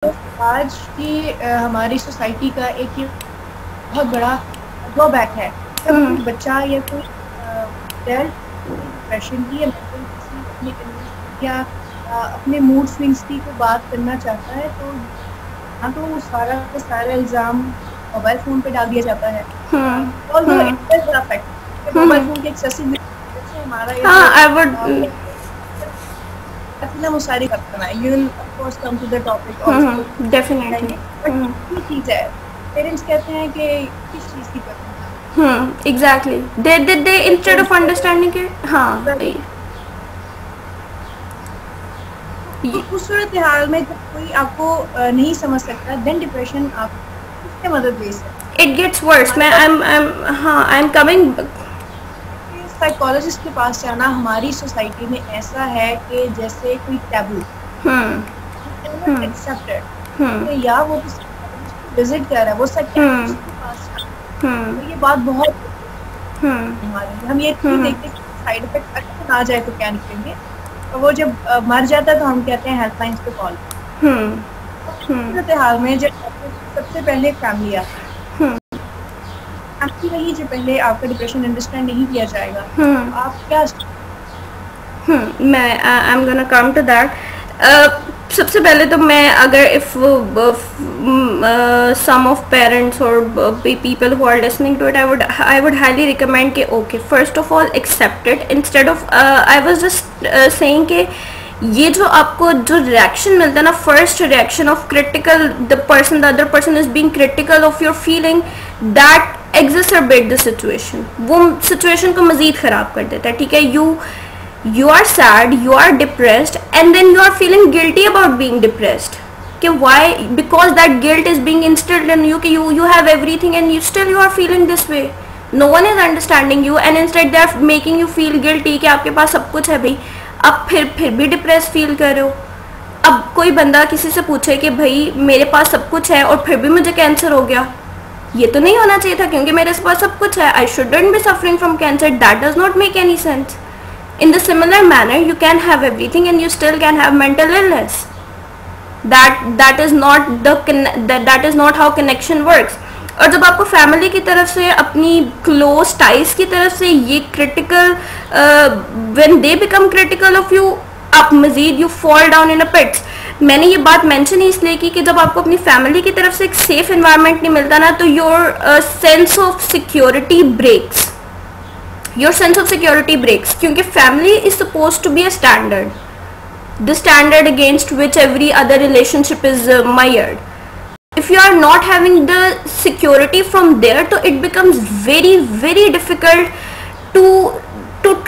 आज की हमारी सोसाइटी का एक ये बहुत बड़ा ड्रॉबैक है। जब कोई बच्चा या कोई डिप्रेशन की या मेंटल किसी अपनी कंडीशन या अपने मूड स्विंग्स की कोई बात करना चाहता है तो हाँ तो सारा का सारा इल्ज़ाम मोबाइल फ़ोन पे डाल दिया जाता है। Although it does affect mobile phone के एक्सेसिव यूज़ से हमारा ये I would ना वो सारी करना है। You will of course come to the topic also. definitely. But ये चीज़ है, पेरेंट्स कहते हैं कि किस चीज़ की करना है। Exactly. They instead of understanding it, हाँ उस सूरत हाल में जब कोई आपको नहीं समझ सकता, देन डिप्रेशन आप किससे मदद ले सकते? it gets worse. I'm coming. Psychologist के पास जाना हमारी सोसाइटी में ऐसा है कि जैसे कोई टैबू एक्सेप्टेड या वो विजिट कर रहा है वो साइकोलॉजिस्ट के पास तो ये बात बहुत हमारी हम ये देखते हैं साइड इफेक्ट अगर ना जाए तो क्या निकलेंगे और वो जब मर जाता है तो हम कहते हैं हेल्पलाइंस पे कॉल हाल में जब सबसे पहले फैमिली आती है वही जो पहले आपका डिप्रेशन अंडरस्टैंड नहीं किया जाएगा आप क्या मैं I am gonna come to that. सबसे पहले तो मैं अगर इफ सम ऑफ पेरेंट्स और people who are listening to it I would highly recommend कि okay first of all accept it instead of I was just saying कि ये जो आपको जो रिएक्शन मिलता है ना, first reaction of critical the other person is being critical of your feeling, that exacerbate the situation, वो सिचुएशन को मजीद ख़राब कर देता है। ठीक है, you are sad, you are depressed and then you are feeling guilty about being depressed कि why, because that guilt is being instilled in you कि you have everything and you are feeling this way, no one is understanding you and instead they are making you feel guilty कि आपके पास सब कुछ है भाई, अब फिर भी डिप्रेस फील कर रहे हो। अब कोई बंदा किसी से पूछे कि भाई मेरे पास सब कुछ है और फिर भी मुझे कैंसर हो गया, ये तो नहीं होना चाहिए था क्योंकि मेरे पास सब कुछ है, I shouldn't be suffering from cancer, that does not make any sense. In the similar manner you can have everything and you still can have mental illness, that is not how connection works। और जब आपको family की तरफ से, अपनी close ties की तरफ से ये critical when they become critical of you, आप मजीद यू फॉल डाउन इन अ पिट्स। मैंने ये बात मेंशन इसलिए की कि जब आपको अपनी फैमिली की तरफ से एक सेफ एनवायरनमेंट नहीं मिलता ना, तो your sense of security breaks, क्योंकि family is supposed to be a standard, the standard against which every other relationship is mired. If you are not having the security from there, so it becomes very very difficult to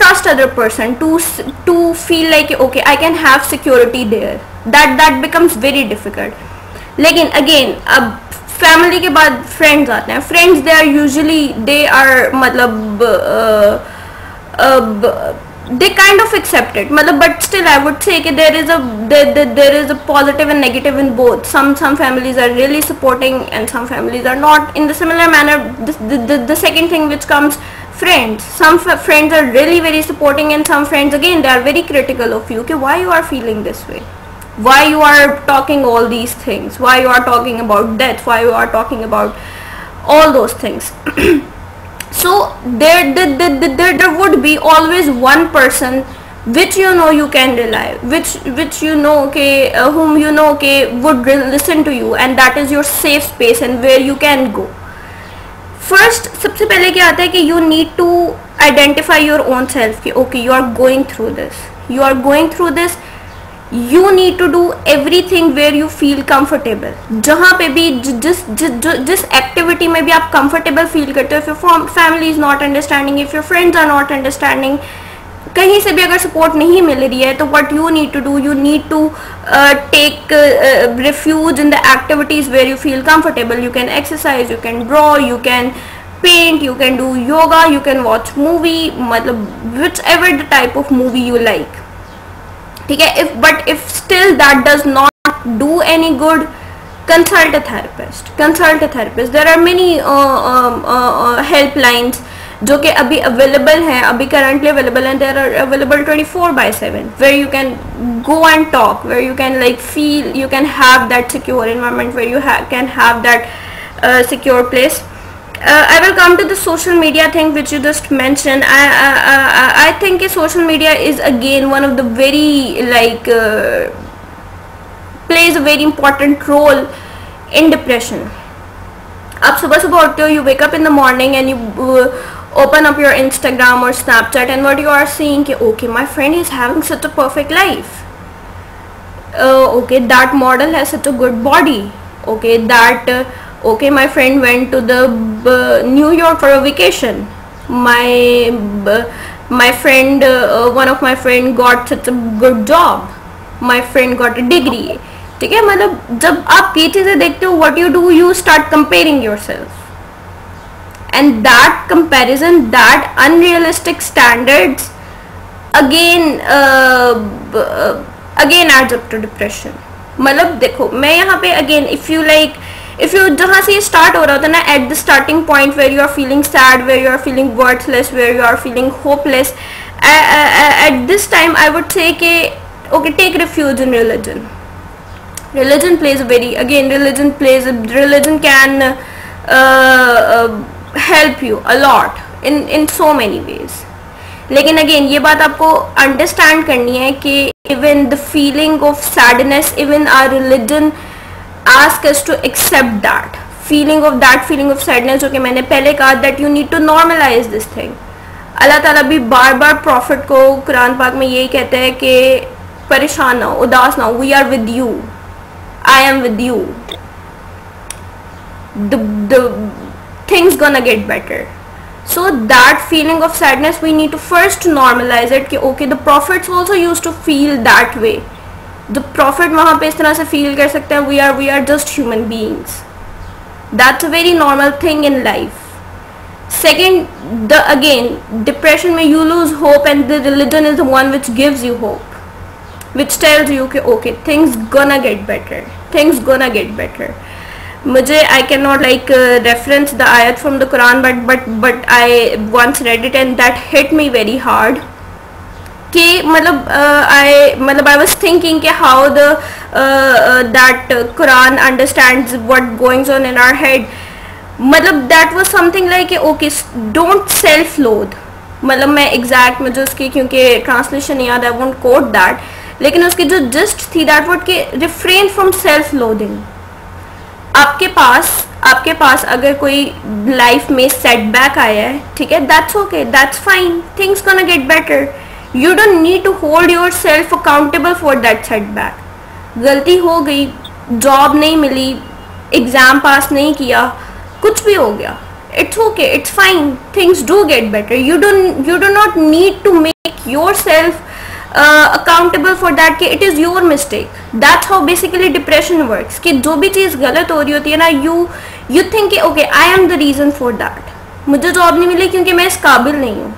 trust other person, to feel like okay I can have security there, that becomes very difficult। लेकिन again अब family के बाद friends आते हैं, friends they are usually they are मतलब they kind of accept it, but still I would say that there is a positive and negative in both. Some families are really supporting and some families are not. In the similar manner, the second thing which comes, friends. Some friends are really very supporting and some friends again they are very critical of you. Okay, why you are feeling this way? Why you are talking all these things? Why you are talking about death? Why you are talking about all those things? So there would be always one person which you know you can rely, which you know okay, whom you know okay would listen to you, and that is your safe space and where you can go. First सबसे पहले क्या आता है कि you need to identify your own self कि okay you are going through this, you need to do everything where you feel comfortable। जहाँ पे भी जिस एक्टिविटी में भी आप comfortable feel करते हो, if your family is not understanding, if your friends are not understanding, कहीं से भी अगर support नहीं मिल रही है तो what you need to do, you need to take refuge in the activities where you feel comfortable। You can exercise, you can draw, you can paint, you can do yoga, you can watch movie, मतलब whichever the type of movie you like। ठीक है, if still that does not do any good, consult a therapist। There are many helplines जो कि अभी available हैं, अभी currently available हैं, there are available 24/7 वेयर यू कैन go and talk, where you can like feel, you can have that secure environment, where you can have that secure place. I will come to the social media thing which you just mentioned. I think social media is again one of the very like plays a very important role in depression. आप सुबह सुबह उठते हो, you wake up in the morning and you open up your Instagram or Snapchat, and what you are seeing कि okay, my friend is having such a perfect life. Okay, that model has such a good body. Okay, that okay, my friend went to the New York for a vacation. My friend, one of my friend got such a good job. My friend got a degree. ठीक है, मतलब जब आप ये चीज़ें देखते हो, what you do, you start comparing yourself, and that comparison, that unrealistic standards again again adds up to depression. मतलब देखो, मैं यहाँ पे again, if you जहाँ से ये start हो रहा होता है ना, at the starting point where you are feeling sad, where you are feeling worthless, where you are feeling hopeless, at this time I would say कि okay, take refuge in religion. Religion plays a very, again, religion can help you a lot in so many ways. लेकिन again ये बात आपको understand करनी है कि even the feeling of sadness, even our religion ask us to accept that feeling of sadness, जो कि मैंने पहले कहा, that you need to normalise this thing. अल्लाह ताला भी बार बार प्रॉफिट को कुरान पाक में यही कहते हैं कि परेशान ना हो, उदास ना हो, we are with you, I am with you, the things gonna get better. So that feeling of sadness, we need to first normalize it कि okay, the prophets also used to feel that way. The prophet वहाँ पे इस तरह से feel कर सकते हैं, we are just human beings. That's a very normal thing in life. Second, again, depression में you lose hope, and the religion is the one which gives you hope, which tells you कि okay, things gonna get better. मुझे I cannot like reference the ayat from the Quran, but I once read it and that hit me very hard. कि मतलब I was thinking कि how the that Quran understands what goes on in our head. मतलब that was something like okay, don't self-loathe. मतलब मैं exact मुझे उसकी क्योंकि translation नहीं याद, I won't quote that, लेकिन उसकी जो gist थी that what कि refrain from self-loathing. आपके पास अगर कोई लाइफ में सेटबैक आया है, ठीक है, that's okay, that's fine, things gonna get better. You don't need to hold yourself accountable for that setback. गलती हो गई, जॉब नहीं मिली, एग्जाम पास नहीं किया, कुछ भी हो गया, it's okay, it's fine, things do get better. You do not need to make yourself accountable for that कि it is your mistake. That's how basically depression works कि जो भी चीज़ गलत हो रही होती है ना, यू थिंक कि okay, I am the reason for that. मुझे जॉब नहीं मिली क्योंकि मैं इस काबिल नहीं हूँ.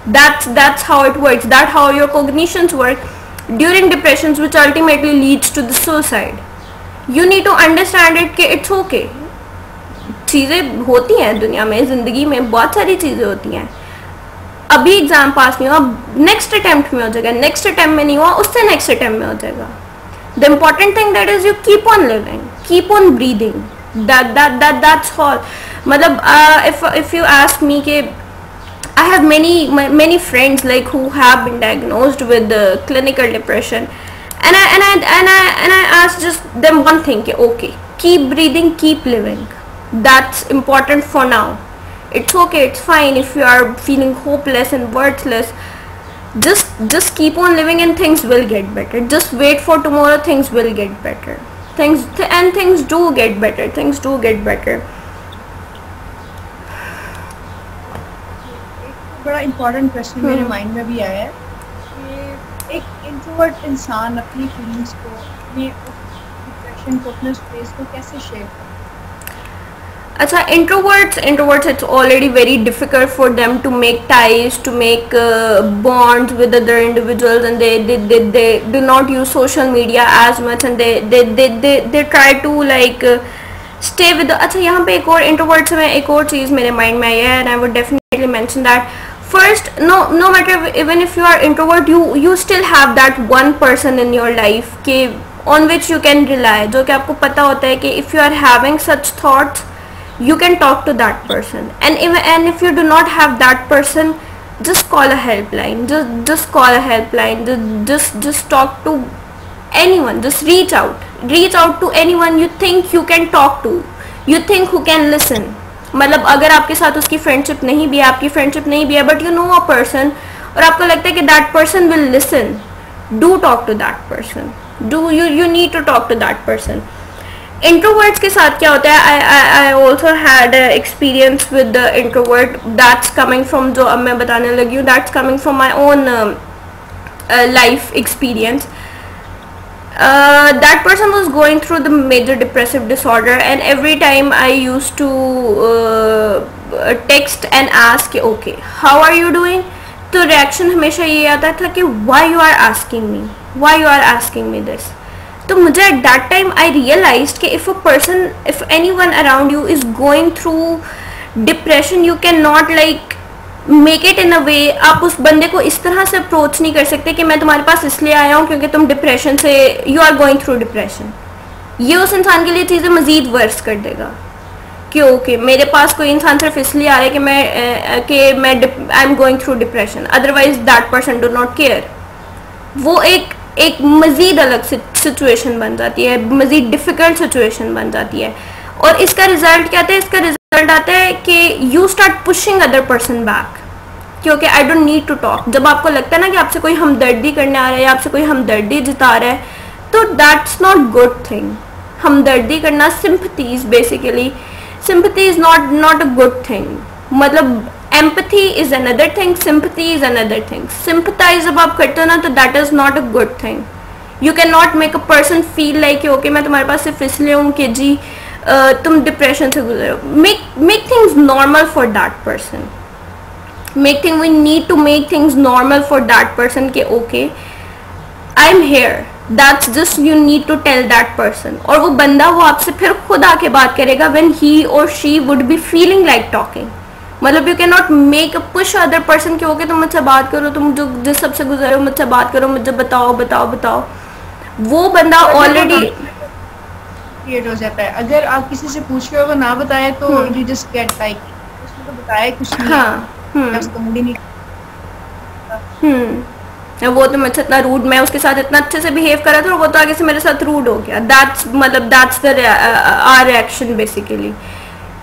That's how it works. That's how your cognitions work during depressions, which ultimately leads to the suicide. You need to understand it कि it's okay. चीज़ें होती हैं दुनिया में, ज़िंदगी में बहुत सारी चीज़ें होती हैं. अभी एग्जाम पास नहीं हुआ, नेक्स्ट अटेम्प्ट में हो जाएगा, नेक्स्ट अटेम्प्ट में नहीं हुआ, उससे नेक्स्ट अटेम्प्ट में हो जाएगा. The important thing that is you keep on living, keep on breathing. That's all. मतलब if you ask me कि I have many friends like who have been diagnosed with clinical depression, and I ask just them one thing कि okay, keep breathing, keep living. That's important for now. It's okay, it's fine if you are feeling hopeless and worthless. Just keep on living and things will get better. Just wait for tomorrow, things will get better. Things do get better. Things do get better. एक बड़ा important question मेरे mind में भी आया है कि एक introvert इंसान अपनी फीलिंग्स को, अपने डिप्रेशन को, अपने स्ट्रेस को कैसे शेयर करे. अच्छा, introverts it's already very difficult for them to make ties, to make bonds with other individuals, and they do not use social media as much, and they try to like stay with. अच्छा, यहाँ पे एक और introvert से मैं एक और चीज़ मेरे माइंड में आई है, and I would definitely definitely mention that first, no matter even if you are introvert, you still have that one person in your life के on which you can rely, जो कि आपको पता होता है कि if you are having such thoughts, you can talk to that person. And if you do not have that person, just call a helpline. Just call a helpline. Just talk to anyone. Just reach out to anyone you think you can talk to, you think who can listen. मतलब अगर आपके साथ उसकी friendship नहीं भी है, आपकी friendship नहीं भी है, but you know a person और आपको लगता है कि that person will listen, do talk to that person. You need to talk to that person. Introverts के साथ क्या होता है, I also had experience with the introvert. That's coming from, जो अब मैं बताने लगी हूँ, that's coming from my own life experience. That person was going through the major depressive disorder, and every time I used to text and ask, okay, how are you doing? तो reaction हमेशा ये आता था कि why you are asking me this. तो मुझे at that time I realized कि if anyone around you is going through depression, you cannot like make it in a way, आप उस बंदे को इस तरह से अप्रोच नहीं कर सकते कि मैं तुम्हारे पास इसलिए आया हूँ क्योंकि तुम डिप्रेशन से, you are going through depression. ये उस इंसान के लिए चीज़ें मज़ीद वर्स कर देगा कि ओके मेरे पास कोई इंसान सिर्फ इसलिए आ रहा है कि मैं I am going through depression, otherwise that person do not care. वो एक मज़ीद अलग सिचुएशन बन जाती है, मज़ीद डिफ़िकल्ट सिचुएशन बन जाती है. और इसका रिजल्ट क्या आता है? इसका रिजल्ट आता है कि you start pushing other person back, क्योंकि I don't need to talk. जब आपको लगता है ना कि आपसे कोई हमदर्दी करने आ रहा है या आपसे कोई हमदर्दी जता रहा है, तो दैट्स नॉट गुड थिंग. हमदर्दी करना, sympathies basically, sympathy is not a good thing. मतलब empathy is another thing, sympathy is another thing. Sympathize जब आप करते हो ना, तो that is not a good thing. You cannot make a person feel like okay मैं तुम्हारे पास सिर्फ इसलिए हूँ कि जी तुम डिप्रेशन से गुजरे हो. Make things normal for that person. We need to make things normal for that person कि okay I'm here. That's just you need to tell that person. और वो बंदा वो आपसे फिर खुद आके बात करेगा when he or she would be feeling like talking. मतलब you cannot make a push other person कि ओके तुम मुझसे बात करो, तुम जो जिस सबसे गुजरे हो मुझसे बात करो, मुझे बताओ. वो बंदा ऑलरेडी क्रिएट हो जाता है. अगर आप किसी से पूछ रहे हो वो ना बताए तो you just get like उसने तो बताया कुछ नहीं. हाँ. उसका मूड ही नहीं. वो तो मुझसे इतना रूड, मैं उसके साथ इतना अच्छे से बिहेव कर रहा था और वो तो आगे से मेरे साथ रूड हो गया. That's the our reaction basically.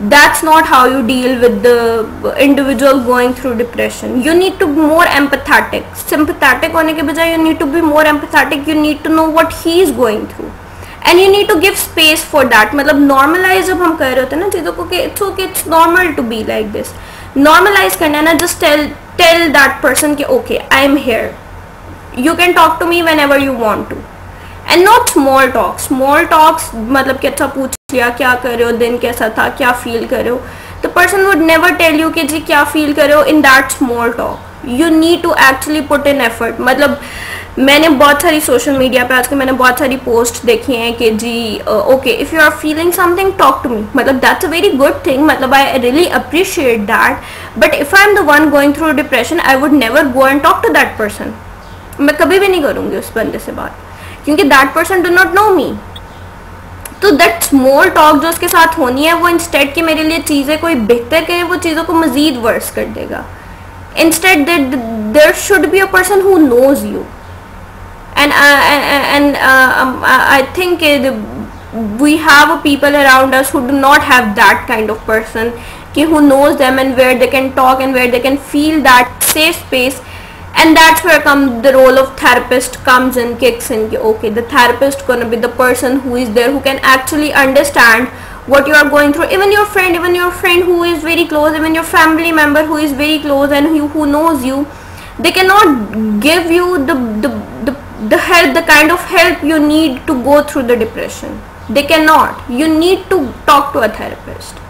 That's not how you deal with the individual going through depression. You need to more empathetic. Sympathetic होने के बजाय you need to be more empathetic. You need to know what he is going through and you need to give space for that. मतलब normalise जब हम कर रहे होते हैं ना चीज़ों को कि it's okay, it's normal to be like this. Normalise करना है ना, जस्ट टेल दैट पर्सन कि okay I am here. You can talk to me whenever you want to, and not small talks मतलब कि अच्छा पूछ लिया क्या कर रहे हो, दिन कैसा था, क्या फील कर रहे हो. The person would never tell you कि जी क्या फील कर रहे हो in that small talk. You need to actually put in effort. मतलब मैंने बहुत सारी सोशल मीडिया पे आजकल मैंने बहुत सारी पोस्ट देखी हैं कि जी okay if you are feeling something talk to me. मतलब that's a very good thing. मतलब I really appreciate that. But if I am the one going through depression I would never go and talk to that person. मैं कभी भी नहीं करूँगी उस बंदे से बात, क्योंकि that person do not know me. तो दैट स्मॉल टॉक जो उसके साथ होनी है वो इंस्टेड कि मेरे लिए चीज़ें कोई बेहतर करे, वो चीज़ों को मज़ीद वर्स कर देगा. Instead there should be a person who knows you. And I think we have people around us who do not have that kind of person who knows them and where they can talk and where they can feel that safe space. And that's where the role of therapist comes in, kicks in. Okay, the therapist gonna be the person who is there, who can actually understand what you are going through. Even your friend who is very close, even your family member who is very close and who knows you, they cannot give you the help, the kind of help you need to go through the depression. They cannot. You need to talk to a therapist.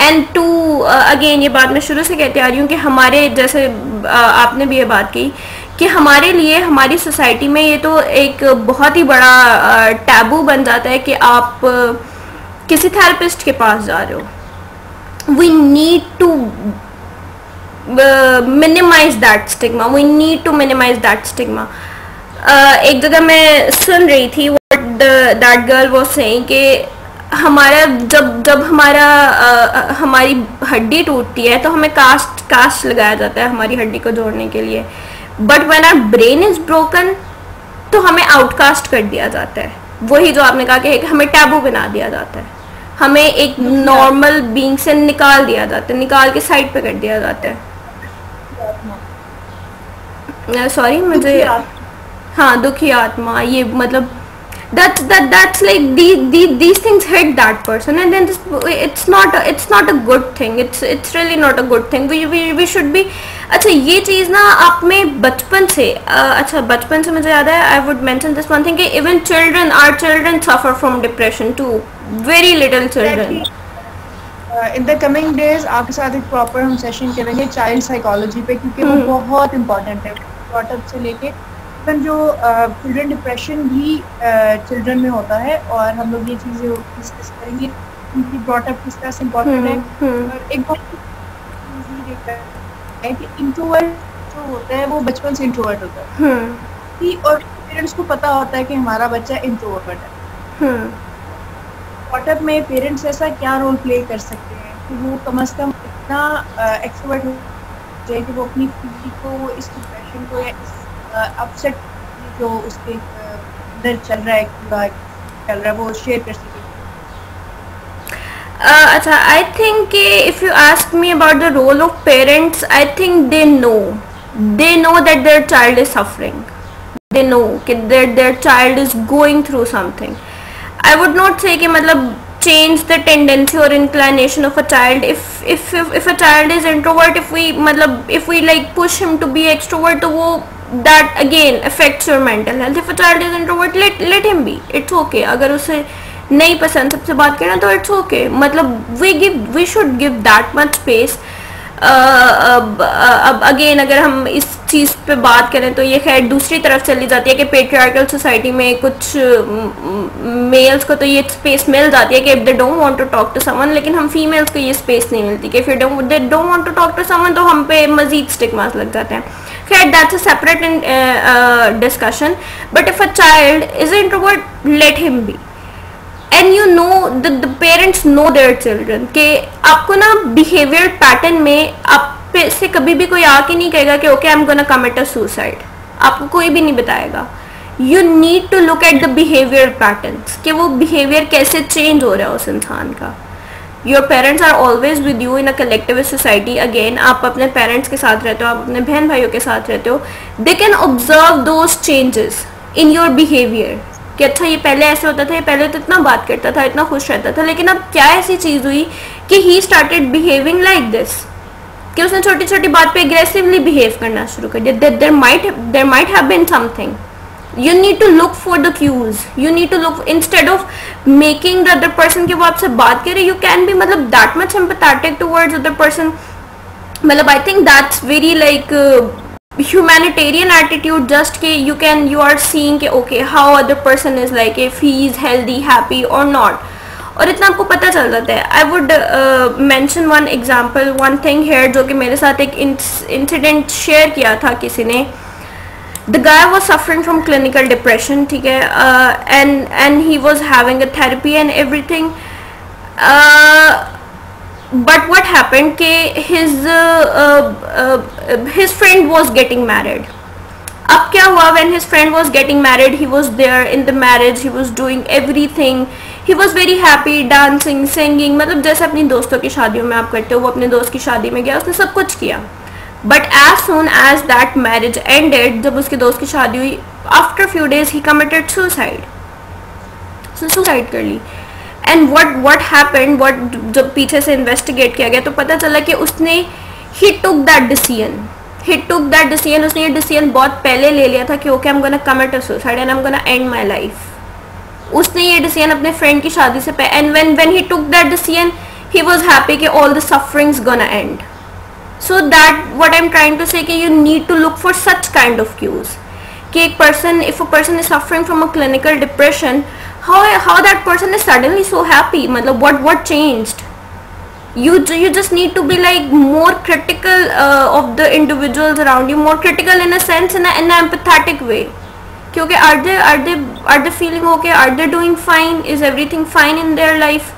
And to again ये बात मैं शुरू से कहती आ रही हूँ कि हमारे जैसे आपने भी ये बात की कि हमारे लिए हमारी सोसाइटी में ये तो एक बहुत ही बड़ा टैबू बन जाता है कि आप किसी थेरेपिस्ट के पास जा रहे हो. We need to minimize that stigma. We need to minimize that stigma. एक जगह मैं सुन रही थी what that girl was saying कि हमारा जब हमारी हड्डी टूटती है तो हमें कास्ट लगाया जाता है हमारी हड्डी को जोड़ने के लिए, but when our brain is broken तो हमें आउटकास्ट कर दिया जाता है. वही जो आपने कहा कि हमें टैबू बना दिया जाता है, हमें एक नॉर्मल बीइंग से निकाल दिया जाता है, निकाल के साइड पे कर दिया जाता है. सॉरी मुझे हाँ दुखी आत्मा, ये मतलब that's like these things hit that person and then it's not a good thing. It's really not a good thing. We should be. अच्छा ये चीज़ ना आप में बचपन से अच्छा बचपन से मुझे याद है, I would mention this one thing कि even our children suffer from depression too. Very little children. In the coming days आपके साथ एक प्रॉपर हम सेशन करेंगे चाइल्ड साइकोलॉजी पे, क्योंकि वो बहुत इम्पोर्टेंट है. ब्रॉटअप से लेके जो चिल्ड्रन डिप्रेशन भी चिल्ड्रन में होता है, और हम लोग ये चीज़ें डिस्कस करेंगे उनकी ब्रॉटअप किस तरह से इम्पोर्टेंट है. और एक बात है कि इंट्रोवर्ट जो होता है वो बचपन से इंट्रोवर्ट होता है, और पेरेंट्स को पता होता है कि हमारा बच्चा इंट्रोवर्ट है. ब्रॉटअप में पेरेंट्स ऐसा क्या रोल प्ले कर सकते हैं कि वो कम से कम इतना एक्सट्रोवर्ट हो जाए कि वो अपनी फीलिंग को, इस डिप्रेशन को या इस अपसेट जो उसके अंदर चल रहा है वो शेयर कर सके. अच्छा आई थिंक कि if you ask me about the role of parents, I think they know that their child is suffering, they know कि their child is going through something. I would not say कि मतलब change the tendency or inclination of a child. If a child is introvert, if we like push him to be extrovert, तो वो that again affects your mental health. If a child is introvert, let him be, it's okay. अगर उसे नहीं पसंद सबसे बात करना तो it's okay. मतलब we should give that much space. अब अगेन अगर हम इस चीज़ पे बात करें तो ये खैर दूसरी तरफ चली जाती है कि पेट्रियार्कल सोसाइटी में कुछ मेल्स को तो ये स्पेस मिल जाती है कि if they don't want to talk to someone, लेकिन हम फीमेल्स को ये स्पेस नहीं मिलती कि if they don't want to talk to someone तो हम पे मजीद स्टिग्मास लग जाते हैं. खैर that's a separate discussion. But if a child is introvert, let him be. And you know the parents know their children कि आपको ना behavior pattern में आप से कभी भी कोई आके नहीं कहेगा कि okay I'm gonna commit a suicide. आपको कोई भी नहीं बताएगा. You need to look at the behavior patterns कि वो behavior कैसे change हो रहा है उस इंसान का. Your parents are always with you in a collectivist society. Again आप अपने parents के साथ रहते हो, आप अपने बहन भाइयों के साथ रहते हो. They can observe those changes in your behavior कि अच्छा ये पहले ऐसे होता था, ये पहले तो इतना बात करता था, इतना खुश रहता था, लेकिन अब क्या ऐसी चीज़ हुई कि he started behaving like this कि उसने छोटी छोटी बात पे एग्रेसिवली बिहेव करना शुरू कर दिया. There might have been something. You need to look for the cues. You need to look instead of making the other person कि वो आपसे बात करे. यू कैन बी मतलब that much empathetic towards other person. मतलब I think that's very like humanitarian attitude, just कि you are seeing कि okay how other person is like, if he is healthy, happy or not, और इतना आपको पता चल जाता है. I would mention one example, one thing here जो कि मेरे साथ एक incident share किया था किसी ने. The guy was suffering from clinical depression, ठीक है, and he was having a therapy and everything. But what happened कि his friend was getting married. अब क्या हुआ, when his friend was getting married, he was there in the marriage, he was doing everything, he was very happy, dancing, singing, मतलब जैसे अपनी दोस्तों की शादियों में आप करते हो, वो अपने दोस्त की शादी में गया, उसने सब कुछ किया. But as soon as that marriage ended, जब उसके दोस्त की शादी हुई, after few days he committed suicide. So suicide कर ली. And what happened, जब पीछे से इन्वेस्टिगेट किया गया तो पता चला कि उसने he took that decision. उसने ये डिसीजन बहुत पहले ले लिया था कि okay I'm gonna commit a suicide and I'm gonna end my life. उसने ये डिसीजन अपने फ्रेंड की शादी से पहले, and when he took that decision he was happy कि all the sufferings gonna end. So that what I'm trying to say कि you need to look for such kind of cues कि एक person, if a person is suffering from a clinical depression, how that person is suddenly so happy, मतलब what changed. you just need to be like more critical of the individuals around you, more critical in a sense, in an empathetic way. क्योंकि are they feeling okay, are they doing fine, is everything fine in their life.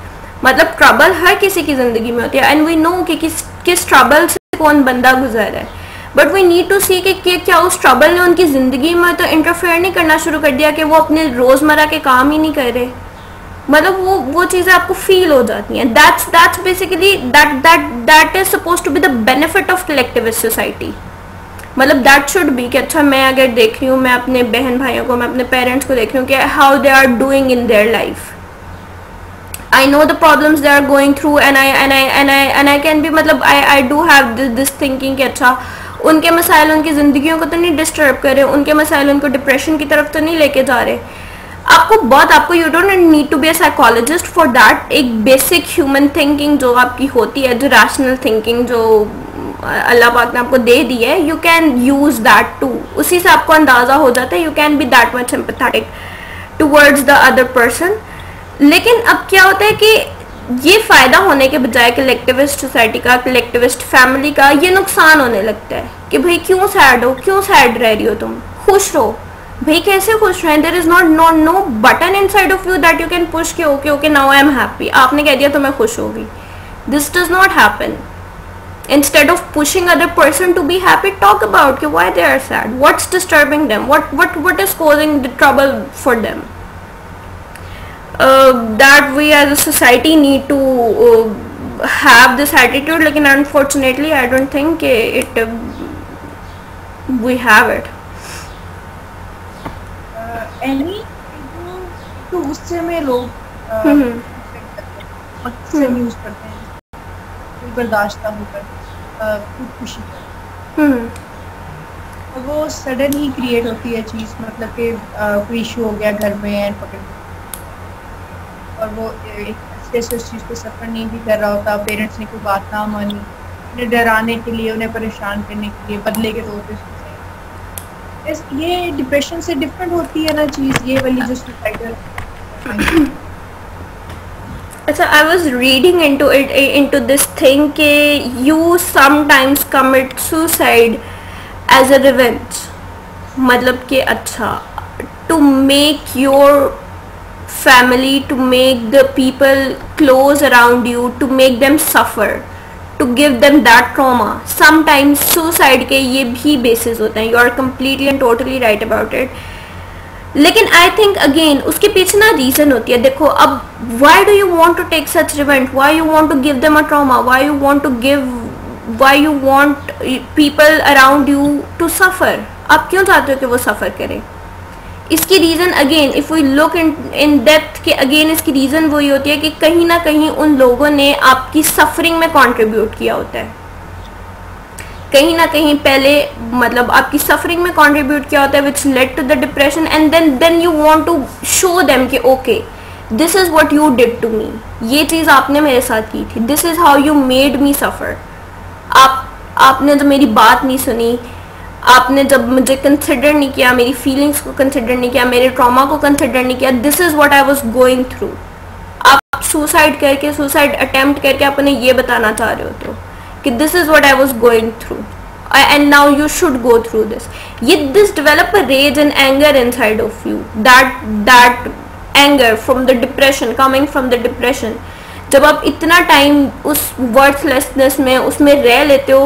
मतलब trouble हर किसी की ज़िंदगी में होती है, and we know कि किस ट्रबल से कौन बंदा गुजर रहा है, बट वी नीड टू सी कि क्या उस ट्रबल ने उनकी ज़िंदगी में तो इंटरफेयर नहीं करना शुरू कर दिया कि वो अपने रोज़मर्रा के काम ही नहीं कर रहे. मतलब वो चीज़ें आपको फील हो जाती हैं. That's basically that is suppose to be the benefit of collectivist society. मतलब दैट शुड बी कि अच्छा मैं अगर देख रही हूँ, मैं अपने बहन भाइयों को, मैं अपने पेरेंट्स को देख रही हूँ कि how they are doing in their life. I know the problems they are going through, and I can be, मतलब I do have this thinking कि अच्छा उनके मसाइल उनकी ज़िंदगियों को तो नहीं डिस्टर्ब कर रहे, उनके मसाइल उनको डिप्रेशन की तरफ तो नहीं लेके जा रहे. आपको you don't need to be a psychologist for that. एक बेसिक ह्यूमन थिंकिंग जो आपकी होती है, जो रैशनल थिंकिंग जो अल्लाह पाक ने आपको दे दी है, you can use that too. उसी से आपको अंदाज़ा हो जाता है, you can be that much empathetic towards the other person. लेकिन अब क्या होता है कि ये फ़ायदा होने के बजाय कलेक्टिविस्ट सोसाइटी का, कलेक्टिविस्ट फैमिली का, ये नुकसान होने लगता है कि भाई क्यों सैड हो, क्यों सैड रह रही हो तुम, खुश रहो. भाई कैसे खुश रहें? There is no button inside of you that you can push के okay now I am happy. आपने कह दिया तो मैं खुश होगी. This does not happen. Instead of pushing other person to be happy, talk about why they are sad, what's disturbing them, what is causing the trouble for them. That we as a society need to have this attitude. लेकिन unfortunately I don't think we have it. तो उससे में लोग मकसद use करते हैं बर्दाश्त होकर खुदकुशी और वो सडन ही क्रिएट होती है चीज़. मतलब कि कोई इशू हो गया घर में एंड पकड़, और वो एक अच्छे से उस चीज़ को सफ़र नहीं भी कर रहा होता. पेरेंट्स ने कोई बात ना मानी, उन्हें डराने के लिए, उन्हें परेशान करने के लिए, बदले के तौर पे. ये डिप्रेशन से डिफरेंट होती है ना चीज़, ये वाली जो सुसाइडल. अच्छा, I was reading into this thing कि you sometimes commit suicide as a revenge. मतलब कि अच्छा to make your family, to make the people close around you, to make them suffer, to give them that trauma. Sometimes suicide के ये भी basis होते हैं. You are completely and totally right about it. लेकिन I think again उसके पीछे ना reason होती है. देखो अब why do you want to take such revenge, why you want to give them a trauma, why you want people around you to suffer. आप क्यों चाहते हो कि वो सफ़र करें? इसकी reason again if we look in depth के again इसकी रीज़न वही होती है कि कहीं ना कहीं उन लोगों ने आपकी सफरिंग में कंट्रीब्यूट किया होता है. कहीं ना कहीं पहले मतलब आपकी सफरिंग में कंट्रीब्यूट किया होता है, which led to the depression, and then you want to show them कि okay this is what you did to me. ये चीज़ आपने मेरे साथ की थी, this is how you made me suffer. आपने जब मेरी बात नहीं सुनी, आपने जब मुझे कंसिडर नहीं किया, मेरी फीलिंग्स को कंसिडर नहीं किया, मेरे ट्रॉमा को कंसिडर नहीं किया, this is what I was going through. आप सुसाइड अटेम्प्ट करके आप उन्हें ये बताना चाह रहे होते हो कि this is what I was going through and now you should go through this. This develop a rage and anger inside of you. That anger from the depression, coming from the depression. जब आप इतना time उस worthlessness में उसमें रह लेते हो,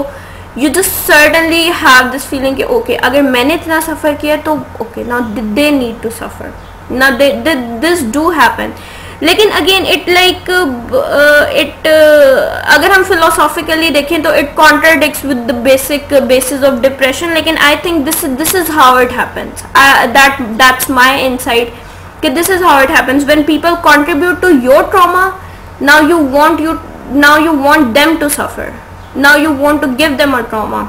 you just certainly have this feeling कि okay अगर मैंने इतना सफ़र किया तो okay now they need to suffer. Now this do happen. लेकिन अगेन इट लाइक अगर हम फिलोसॉफिकली देखें तो it contradicts with the basic basis of depression. लेकिन I think this is how it happens. That's my insight कि this is how it happens when people contribute to your trauma. Now you want them to suffer, now you want to give them a trauma.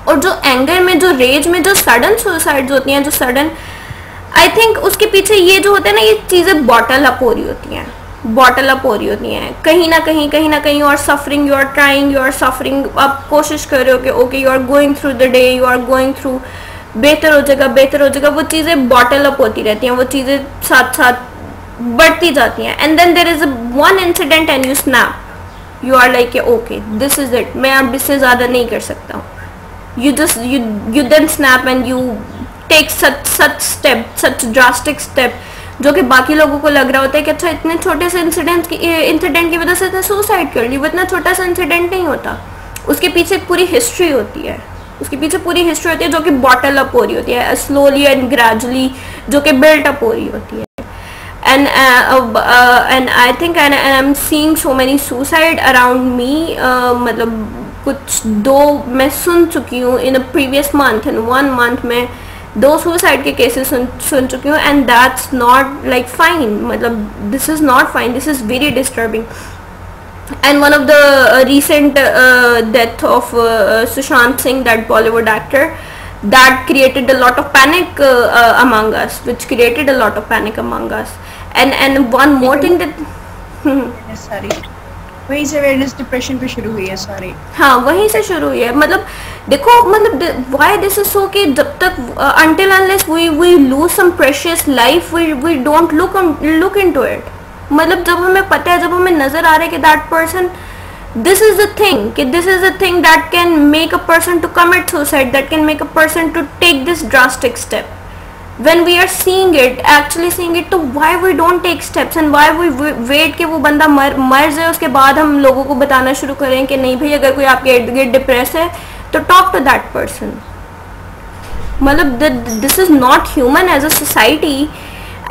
और जो anger में, जो raise में, जो sudden suicides होती हैं, जो सडन आई थिंक उसके पीछे ये जो होता है ना, ये चीज़ें बॉटल अप हो रही होती हैं कहीं ना कहीं. You are suffering, you are trying, you are suffering. आप कोशिश कर रहे हो कि okay you are going through the day, you are going through, बेहतर हो जाएगा. वो चीज़ें बॉटल अप होती रहती हैं, वो चीज़ें साथ साथ बढ़ती जाती हैं. And then there is one incident and you snap. You are like okay this is it, मैं अब इससे ज़्यादा नहीं कर सकता हूँ. you then snap and you take such step, such drastic step, जो कि बाकी लोगों को लग रहा होता है कि अच्छा इतने छोटे से इंसिडेंट की वजह से सुसाइड कर ली. वो इतना छोटा सा इंसिडेंट नहीं होता, उसके पीछे पूरी हिस्ट्री होती है, उसके पीछे पूरी हिस्ट्री होती है जो कि बॉटल अप हो रही होती है स्लोली एंड ग्रेजुअली, जो कि बिल्ट अप हो रही होती है. and I think and I'm seeing so many suicide around me. मतलब कुछ 2 मैं सुन चुकी हूँ in a previous month, in 1 month में 2 suicide के cases सुन चुकी हूँ, and that's not like fine. मतलब this is not fine, this is very disturbing. And one of the recent death of Sushant Singh, that Bollywood actor, that created a lot of panic among us, which created a lot of panic among us. And one more thing that sorry, वहीं से awareness depression पे शुरू हुई है सारी. हाँ वहीं से शुरू हुई है. मतलब देखो मतलब why this is so कि जब तक until unless we lose some precious life, we don't look into it. मतलब जब हमें पता है, जब हमें नजर आ रहा है कि that person, this is the thing कि this is the thing that can make a person to commit suicide, that can make a person to take this drastic step. When we are seeing it, actually seeing it, तो why we don't take steps and why we wait कि वो बंदा मर जाए, उसके बाद हम लोगों को बताना शुरू करें कि नहीं भाई अगर कोई आपके इर्द गिर्द डिप्रेस है तो talk to that person. मतलब this is not human as a society,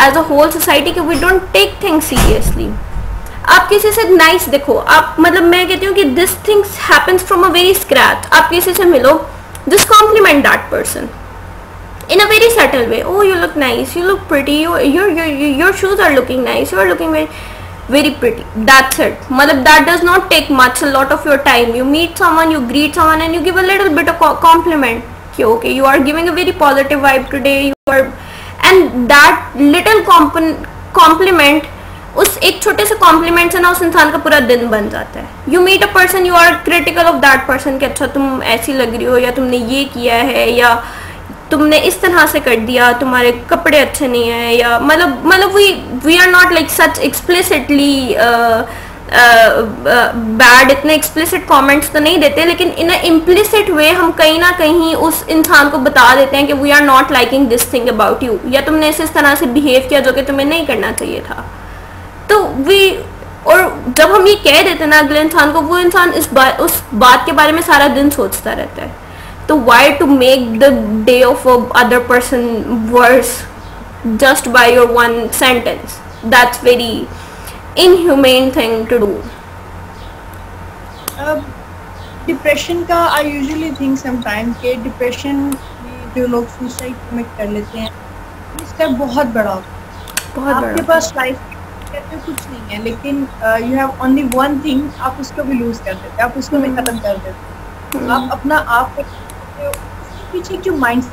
as a whole society कि we don't take things seriously. आप किसी से नाइस देखो, आप मतलब मैं कहती हूँ कि this things happens from a very scratch. आप किसी से मिलो, just compliment that person in a very subtle way. Oh, you look nice, you look pretty, your shoes are looking nice, you are looking very pretty. That's it. Matlab that does not take much, a lot of your time. You meet someone, you greet someone and you give a little bit of compliment. Okay, you are giving a very positive vibe today, you are, and that little compliment, उस एक छोटे से complement से ना उस इंसान का पूरा दिन बन जाता है. You meet a person, you are critical of that person कि अच्छा तुम ऐसी लग रही हो, या तुमने ये किया है, या तुमने इस तरह से कर दिया, तुम्हारे कपड़े अच्छे नहीं हैं, या मतलब we are not like such explicitly bad, इतने एक्सप्लिसिट कमेंट्स तो नहीं देते, लेकिन इन अ इम्प्लिसिट वे हम कहीं ना कहीं उस इंसान को बता देते हैं कि we are not liking this thing about you, या तुमने इस तरह से बिहेव किया जो कि तुम्हें नहीं करना चाहिए था. तो और जब हम ये कह देते हैं ना अगले इंसान को, वो इंसान उस बात के बारे में सारा दिन सोचता रहता है. तो why to make the day of a other person worse just by your one sentence? That's very inhumane thing to do. Depression का I usually think sometimes कि डिप्रेशन में जो लोग सुसाइड कमिट कर लेते हैं इसका बहुत बड़ा होता है. आपके पास लाइफ कहते कुछ नहीं है, लेकिन you have only one thing, आप उसको भी लूज कर देते, आप उसको भी खत्म कर देते. आप अपना आप पीछे जो माइंड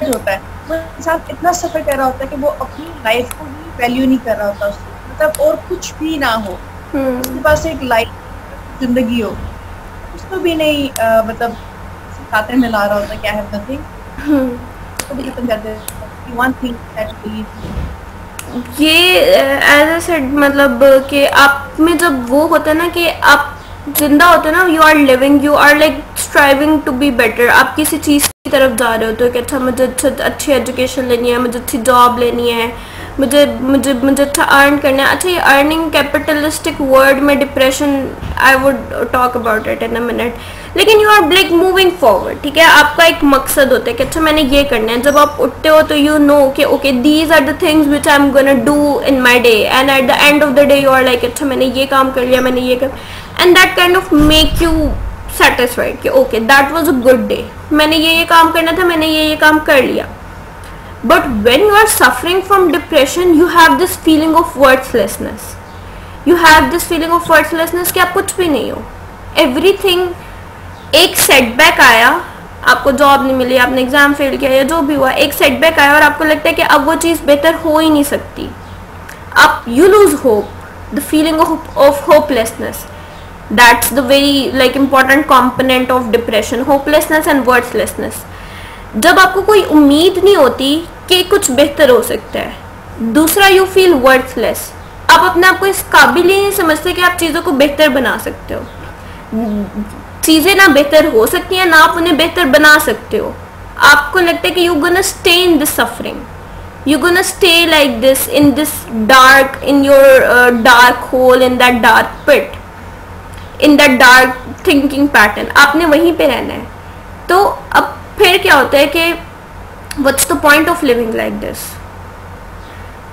होता है, वो इंसान इतना सफर कर रहा होता है कि वो अपनी लाइफ को भी वैल्यू नहीं कर रहा होता उससे, मतलब और कुछ भी ना हो, उसके पास एक लाइफ जिंदगी हो, उसको भी नहीं मतलब खाते में ला रहा होता क्या है नथिंग, तो भी खत्म कर देते. वन थिंग दैट ये एज अ सेड मतलब कि आप में जब वो होता है ना कि आप जिंदा होते हैं ना, you are living, you are like striving to be better. आप किसी चीज़ की तरफ जा रहे होते हो कि अच्छा मुझे अच्छी एजुकेशन लेनी है, मुझे अच्छी जॉब लेनी है, मुझे अच्छा अर्न करना है. अच्छा ये अर्निंग कैपिटलिस्टिक वर्ड में depression, I would talk about it in a minute, लेकिन you are like moving forward. ठीक है, आपका एक मकसद होता है कि अच्छा मैंने ये करना है. जब आप उठते हो तो यू नो कि okay these are the things which I am gonna do in my day, and at the end of the day you are like अच्छा मैंने ये काम कर लिया, मैंने ये कर, and that kind of make you satisfied कि okay that was a good day, मैंने ये काम करना था, मैंने ये काम कर लिया. But when you are suffering from depression, you have this feeling of worthlessness. You have this feeling of worthlessness कि आप कुछ भी नहीं हो. Everything, एक setback आया, आपको जॉब नहीं मिली, आपने एग्जाम फेल किया या जो भी हुआ, एक setback आया और आपको लगता है कि अब वो चीज़ बेहतर हो ही नहीं सकती. आप you lose hope, the feeling of hopelessness. That's the very like important component of depression, hopelessness and worthlessness. जब आपको कोई उम्मीद नहीं होती कि कुछ बेहतर हो सकता है. दूसरा, यू फील वर्थलेस. आप अपने आप को इस काबिल ही नहीं समझते कि आप चीज़ों को बेहतर बना सकते हो। चीज़ें ना बेहतर हो सकती हैं, ना आप उन्हें बेहतर बना सकते हो। आपको लगता है कि you gonna stay in this suffering, you gonna stay like this in this dark, in your dark hole, in that dark pit, in that dark thinking pattern, आपने वहीं पे रहना है। तो अब फिर क्या होता है कि what's the point of living like this,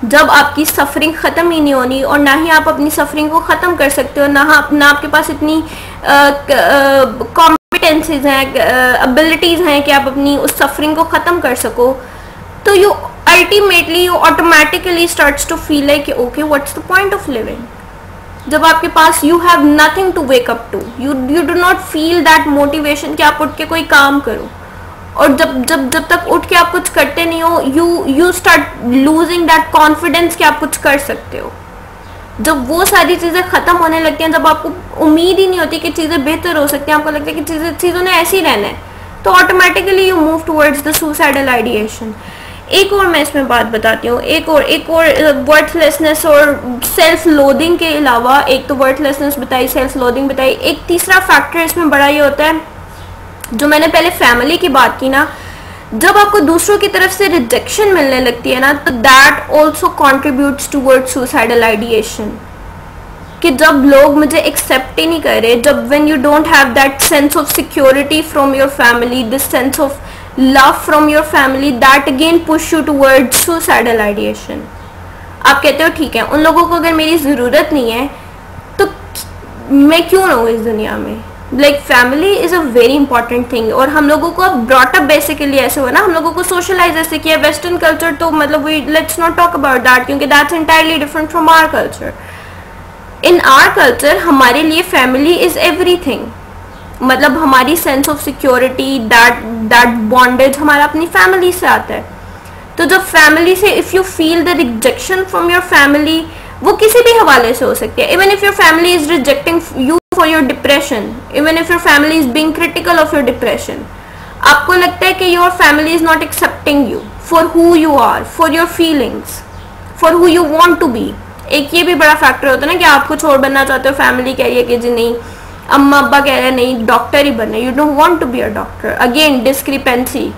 जब आपकी सफरिंग ख़त्म ही नहीं होनी और ना ही आप अपनी सफरिंग को ख़त्म कर सकते हो, ना आपके पास इतनी कॉम्पिटेंसीज हैं, एबिलिटीज़ हैं कि आप अपनी उस सफरिंग को ख़त्म कर सको, तो you ultimately you automatically starts to feel like okay what's the point of living. जब आपके पास you have nothing to wake up to, you do not feel that motivation कि आप उठ के कोई काम करो, और जब तक उठ के आप कुछ करते नहीं हो, you start losing that confidence कि आप कुछ कर सकते हो। जब वो सारी चीज़ें ख़त्म होने लगती हैं, जब आपको उम्मीद ही नहीं होती कि चीज़ें बेहतर हो सकती हैं, आपको लगता है कि चीज़ों ने ऐसे ही रहना है, तो automatically you move towards the suicidal ideation. एक और मैं इसमें बात बताती हूँ, एक और वर्थलेसनेस और सेल्फ लोडिंग के अलावा, एक तो वर्थलेसनेस बताई, सेल्फ लोडिंग बताई, एक तीसरा फैक्टर इसमें बड़ा ये होता है, जो मैंने पहले फैमिली की बात की ना, जब आपको दूसरों की तरफ से रिजेक्शन मिलने लगती है ना, तो that also contributes towards suicidal ideation, कि जब लोग मुझे एक्सेप्ट ही नहीं कर रहे, जब when you don't have that sense of security from your family, this sense of love from your family, that again push you towards suicidal ideation. आप कहते हो ठीक है, उन लोगों को अगर मेरी ज़रूरत नहीं है तो मैं क्यों रहूँ इस दुनिया में। Like family is a very important thing, और हम लोगों को ब्रॉट अप बेसिकली ऐसे हुआ ना, हम लोगों को सोशलाइज ऐसे किया। वेस्टर्न कल्चर तो मतलब we let's not talk about that, क्योंकि that's entirely different from our culture. In our culture हमारे लिए फैमिली इज़ एवरीथिंग, मतलब हमारी sense of security, that bondage हमारा अपनी फैमिली से आता है। तो जब फैमिली से if you feel the rejection from your family, वो किसी भी हवाले से हो सकती है, even if your family is rejecting you for your depression, even if your family is being critical of your depression, आपको लगता है कि your family is not accepting you for who you are, for your feelings, for who you want to be. एक ये भी बड़ा factor होता है ना कि आप कुछ और बनना चाहते हो, फैमिली कह रही है कि जी नहीं, अम्मा अब्बा कह रहे हैं नहीं डॉक्टर ही बनना, you don't want to be a doctor, again discrepancy.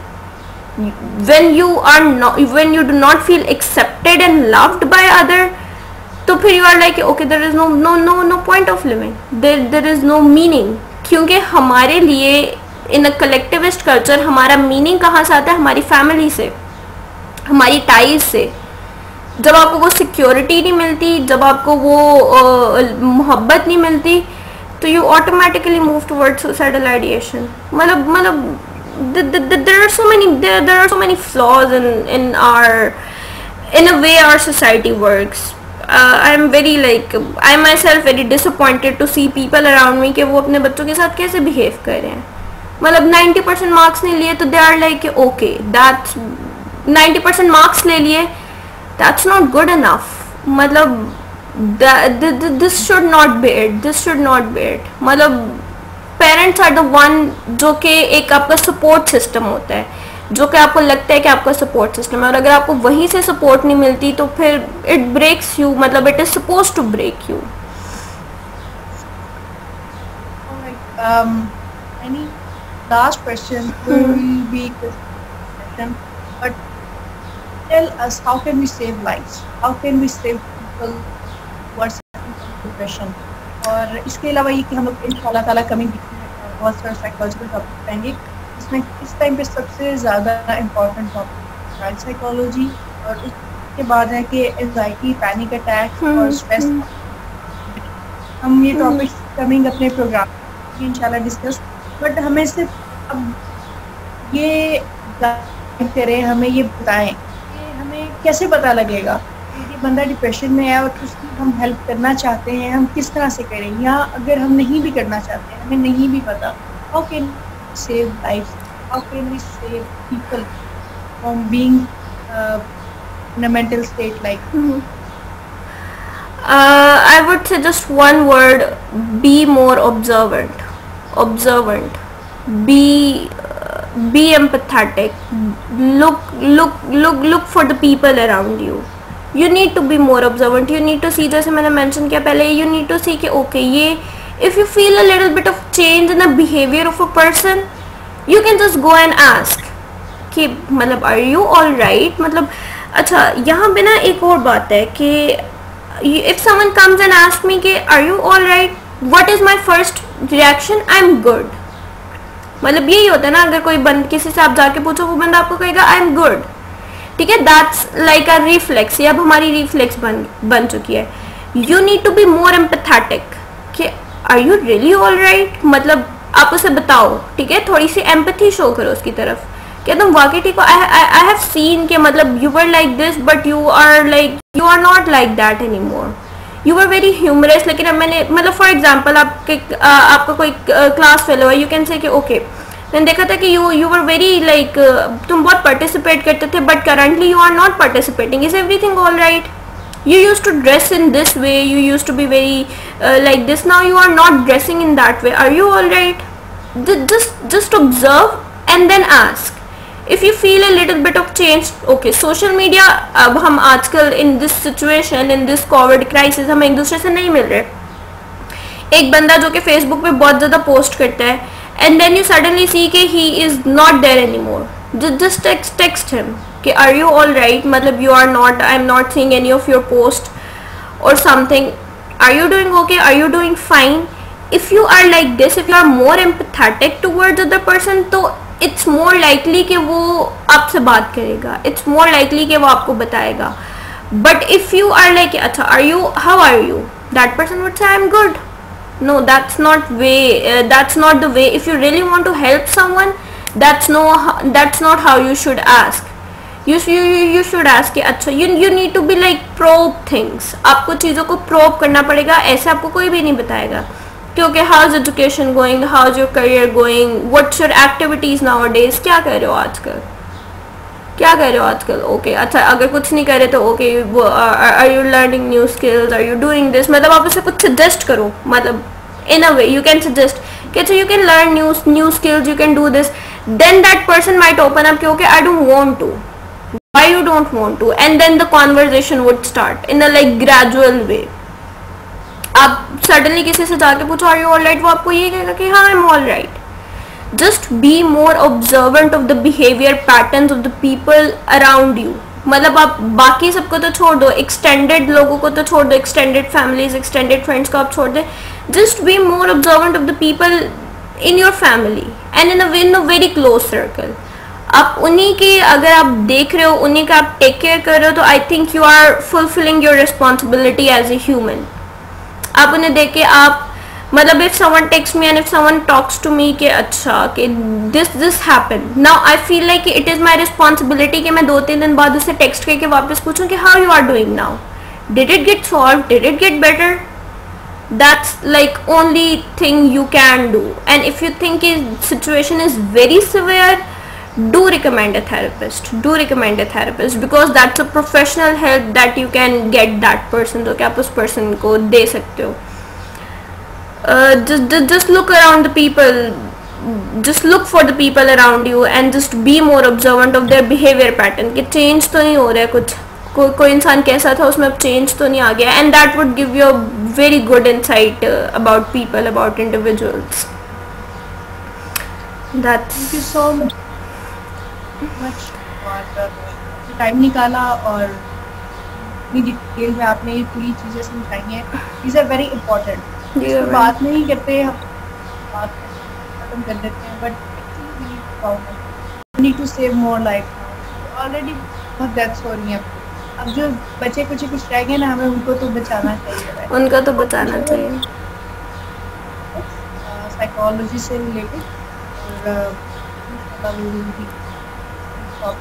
when you do not feel accepted and loved by other, तो फिर you are like okay, there is no point of living, there is no meaning, क्योंकि हमारे लिए in a collectivist culture हमारा meaning कहाँ से आता है, हमारी फैमिली से, हमारी टाइज से। जब आपको वो सिक्योरिटी नहीं मिलती, जब आपको वो मोहब्बत नहीं मिलती, तो you automatically move towards suicidal ideation। मतलब there are so many flaws in a way our society works। I'm very I myself very disappointed to see people around me कि वो अपने बच्चों के साथ कैसे behave कर रहे हैं। मतलब 90% मार्क्स नहीं लिए तो they are like okay, that's 90% marks ले लिए, that's not good enough। मतलब this should not be it। मतलब पेरेंट्स आर द वन जो कि एक आपका सपोर्ट सिस्टम होता है, जो कि आपको लगता है कि आपका सपोर्ट सिस्टम है, और अगर आपको वहीं से सपोर्ट नहीं मिलती तो फिर इट ब्रेक्स यू, मतलब it is suppose to break you. Any last question will be question, but tell us how can we save lives, how can we save people who are suffering from depression। और इसके अलावा ये कि हम लोग इंशाल्लाह ताला कमिंग बहुत सारा साइकोलॉजिकल टॉपिक पाएंगे, इसमें इस टाइम पे सबसे ज़्यादा इम्पोर्टेंट टॉपिक चाइल्ड साइकोलॉजी, और उसके बाद है कि एंजाइटी, पैनिक अटैक और स्ट्रेस। हम ये टॉपिक्स कमिंग अपने प्रोग्राम में इंशाल्लाह डिस्कस, बट हमें सिर्फ अब ये गाइड करें, हमें ये बताएं कि हमें कैसे पता लगेगा कि बंदा डिप्रेशन में है और उसकी हम हेल्प करना चाहते हैं, हम किस तरह से करें, या अगर हम नहीं भी करना चाहते हैं, हमें नहीं भी पता, how can save life, how can we save people from being in a mental state like. I would say just one word: be more observant, be empathetic, look for the people around you, You need to be more observant. You need to see, जैसे मैंने mention किया पहले, you need to see कि okay ये if you feel a little bit of change in the behavior of a person, you can just go and ask कि मतलब are you all right. मतलब अच्छा यहाँ पे ना एक और बात है कि if someone comes and asks me कि are you all right, what is my first reaction? I'm good. मतलब यही होता है ना, अगर कोई किसी से आप जाके पूछो, वो बंदा आपको कहेगा आई एम गुड, ठीक है. That's like a reflex. ये अब हमारी रिफ्लेक्स बन चुकी है. You need to be more empathetic कि are you really all right. मतलब आप उसे बताओ, ठीक है, थोड़ी सी एम्पैथी शो करो उसकी तरफ कि तुम वाकई ठीक हो. आई हैव सीन के मतलब you were like this but you are not like that any more. You are very humorous. लेकिन अब मैंने मतलब फॉर एग्जाम्पल आपका कोई क्लास फेलो है, यू कैन से कि ओके मैंने देखा था कि यू वर वेरी लाइक तुम बहुत पार्टिसिपेट करते थे but currently you are not participating. Is everything all right? You used to dress in this way, you used to be very like this, now you are not dressing in that way, are you all right? Just observe and then ask. If you feel a little bit of change, okay. social media, अब हम आजकल in this situation, in this covid crisis, हम एक दूसरे से नहीं मिल रहे. एक बंदा जो कि फेसबुक पे बहुत ज़्यादा पोस्ट करता है and then you suddenly see कि he is not there anymore, just text him कि are you all right. मतलब you are not, I am not seeing any of your post or something, are you doing okay, are you doing fine. If you are like this, if you are more empathetic towards other person, तो it's more likely कि वो आपसे बात करेगा, it's more likely कि वो आपको बताएगा. But if you are like अच्छा are you, how are you, that person would say I am good. No, that's not way, that's not the way. If you really want to help someone, that's not how you should ask. You should ask कि अच्छा you need to be like probe things. आपको चीज़ों को probe करना पड़ेगा. ऐसे आपको कोई भी नहीं बताएगा क्योंकि how's education going, how's your career going, what's your activities nowadays, क्या कर रहे हो आजकल, क्या कर रहे हो आजकल. ओके अच्छा अगर कुछ नहीं कर रहे तो okay are you learning new skills, are you doing this. मतलब आप उसे कुछ suggest करो. मतलब in a way you can suggest कि अच्छा you can learn new skills, you can do this. Then that person might open up कि okay I don't want to. Why you don't want to? And then the conversation would start in a like gradual way. आप suddenly किसी से जाके पूछो are you all right, वो आपको ये कहेगा कि हाँ I'm all right. Just be more observant of the behavior patterns of the people around you. मतलब आप बाकी सबको तो छोड़ दो, extended लोगों को तो छोड़ दो, extended families, extended friends को आप छोड़ दे. Just be more observant of the people in your family and in a very close circle. आप उन्हीं की अगर आप देख रहे हो, उन्हीं का आप टेक केयर कर रहे हो, तो I think you are fulfilling your responsibility as a human. आप उन्हें देख के आप मतलब if someone text me and if someone talks to me कि अच्छा कि this happen, now I feel like it is my responsibility कि मैं 2-3 दिन बाद उसे टेक्स्ट करके वापस पूछूं कि how you are doing now, did it get solve, did it get better. That's like only thing you can do. And if you think the situation is very severe, do recommend a therapist. Do recommend a therapist because that's a professional help that you can get that person. तो क्या आप उस person को दे सकते हो. Just look around the people. Just look for the people around you and just be more observant of their behavior pattern. कि change तो नहीं हो रहा है कुछ. कोई इंसान कैसा था उसमें अब चेंज तो नहीं आ गया. And that would give you a very good insight about people, about individuals. That's thank you so much और टाइम निकाला और इतनी डिटेल में आपने ये पूरी चीज़ें समझाई हैं. These are very important. बात नहीं करते, हम बात खत्म कर देते हैं but need to save more life. Already बहुत डेथ्स हो रही हैं. अब जो बच्चे कुछ रह गए ना, हमें उनको तो बचाना चाहिए. उनको तो बचाना चाहिए. साइकोलॉजी से रिलेटेड और